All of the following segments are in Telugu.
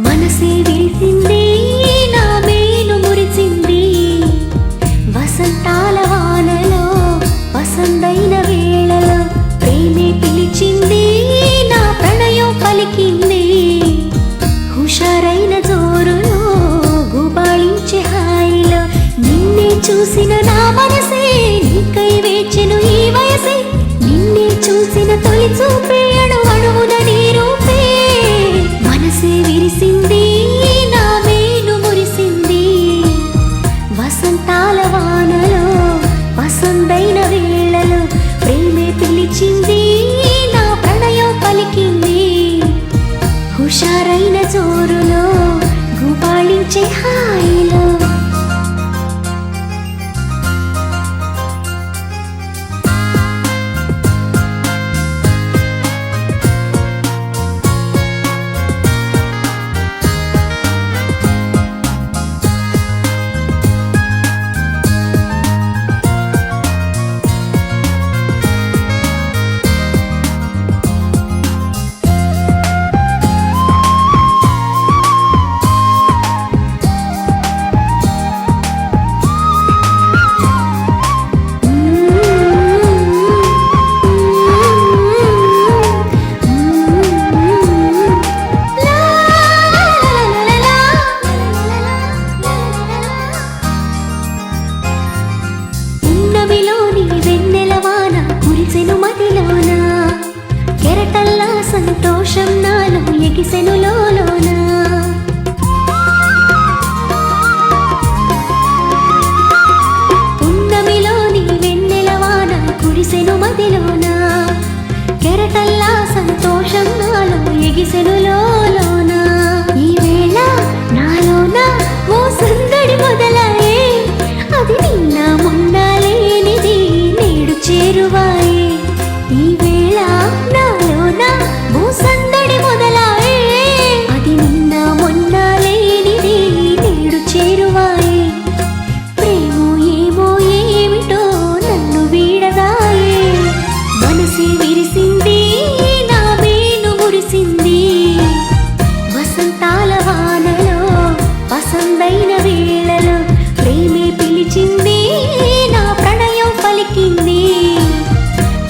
మనసే విరిసింది నా మేలు మురిసింది వసంతాల వానలో వసంతైన వేళలో ప్రేమే పిలిచింది నా ప్రణయం పలికింది హుషారైన జోరులో గుబాళించే హాయిలో నిన్నే చూసిన నా మనసే నీకై వేచెను ఈ వయసే నిన్నే చూసిన తొలి చూపే అణువణువున నీ రూపే మనసే విరిసింది నా మేలు మురిసింది వసంతాల వానలో వసంతైన వేళలో ప్రేమే పిలిచింది నా ప్రణయం పలికింది హుషారైన జోరులో గుబాళించే హాయిలో కెరటల్లా సంతోషం నాలో ఎగిసెను లోలోన పున్నమిలోని వెన్నెలవాన కురిసెను మదిలోన కెరటల్లా సంతోషం నాలో ఎగిసెను లోలోన ఈ వేళ నాలోన ఓ సందడి మొదలాయే అది నిన్న మొన్న లేనిది నేడు చేరువాయే ఈ వేళ నాలోన ఓ సందడి మొదలాయే అది నిన్న మొన్న లేనిది నేడు చేరువాయే ప్రేమో ఏమో ఏమిటో నన్ను వీడదాయే మనసే విరిసింది నా మేలు మురిసింది వసంతాల వానలో వసంతైన వేళలో ప్రేమే పిలిచింది నా ప్రణయం పలికింది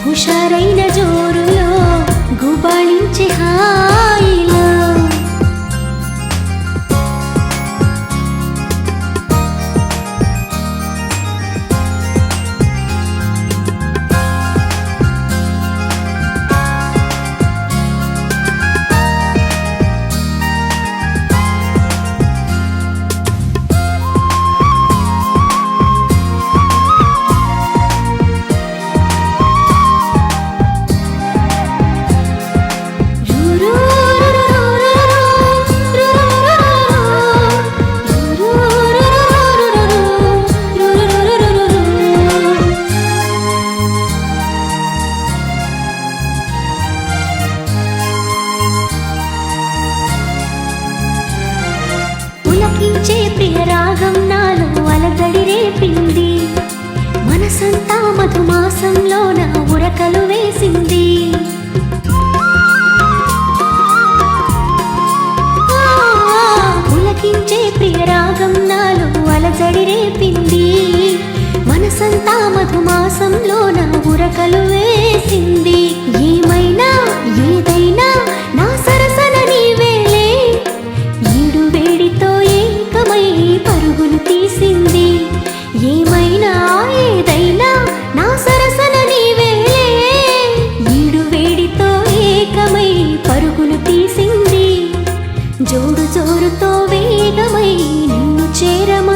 హుషారైన జోరులో గుబాళించే హాయిలో పులకించే ప్రియ రాగం నాలో అలజడి రేపింది మనసంతా మధుమాసంలో నా ఉరకలు వేసింది పులకించే ప్రియ రాగం నాలో అలజడి రేపింది మనసంతా మధుమాసంలో నా ఉరకలు వేసింది ఏమైనా ఏదైనా నా సరసన నీవేలే ఈడు వేడితో ఏకమై పరుగులు తీసింది ఏమైనా ఏదైనా నా సరసన నీవేలే ఈడు వేడితో ఏకమై పరుగులు తీసింది జోడు జోరుతో వేగమై నిన్ను చేరమ